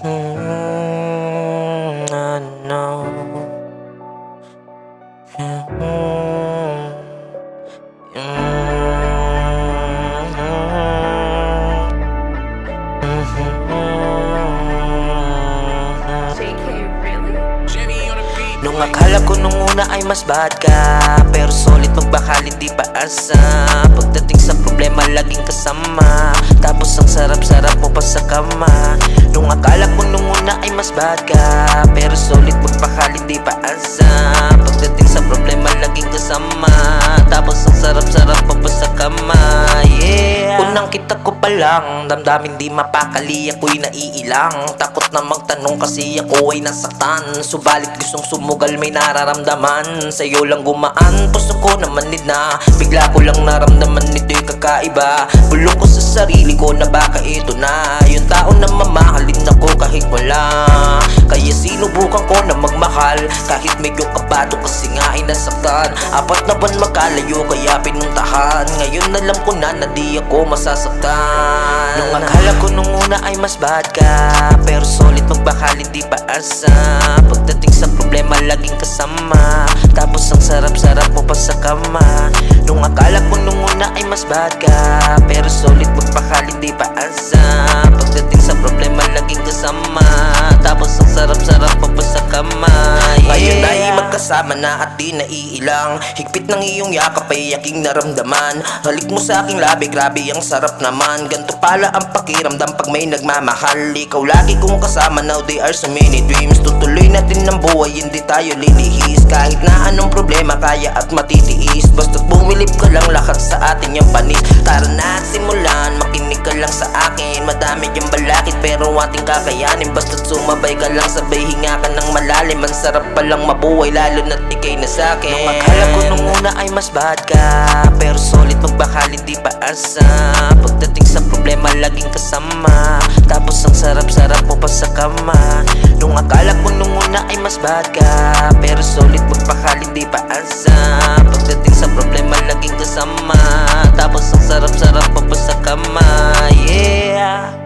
I know. Nung akala ko nung una ay mas bad ka, pero solid magbakal hindi paasa. Pagdating sa problema laging kasama, tapos ang sarap-sarap mo pa sa kama. Nung akala ko nung una ay mas bad ka, pero solid magbakal hindi paasa. Pagdating sa problema laging kasama, tapos ang sarap-sarap mo pa sa kama. Yeah. Unang kita ko pa lang, damdamin di mapakali, ako'y naiilang. Takot na magtanong kasi ako ay nasaktan, subalit gustong sumugal may nararamdaman. Sa'yo lang gumaan, puso ko naman na bigla ko lang naramdaman nito'y kakaiba. Bulong ko sa sarili ko na baka ito na yung tao na mamahalin ako kahit wala. Kaya sinubukan ko na magmahal kahit medyo kabado kasi nga ay nasaktan. 4 na buwan magkalayo kaya pinuntahan, ngayon alam ko na di ako masasaktan. Nung akala ko nung una ay mas bad ka, pero solid magbakal hindi paasa. Pagdating sa problema laging kasama, tapos ang sarap-sarap mo pa sa kama. Nung akala ko nung una ay mas bad ka, pero solid magbakal hindi paasa. Pagdating sa problema laging kasama, tapos ang sarap-sarap mo pa sa kama. Ngayon ay magkasama na at di naiilang, higpit ng iyong yakap ay aking naramdaman. Halik mo sa aking labi, grabe ang sarap naman. Ganto pala ang pakiramdam pag may nagmamahal. Ikaw lagi kong kasama, now there are so many dreams. Tutuloy natin ng buhay, hindi tayo lilihis. Kahit na anong problema kaya at matitiis, basta't bumilip ka lang lahat sa atin yung panis. Tara na simulan, makinig ka lang sa akin. Madami yung balakid pero ating kakayanin, basta't sumabay ka lang, sabay hinga ka ng malalim. Ang sarap palang mabuhay lalo na't ikay na sa'kin. Nung akala ko nung una ay mas bad ka, pero solid magbakal hindi paasa. Pagdating sa problema laging kasama, tapos ang sarap-sarap mo pa sa kama. Nung akala ko nung una ay mas bad ka, pero solid magbakal hindi paasa. Pagdating sa problema laging kasama, tapos ang sarap-sarap mo pa sa kama. Yeah.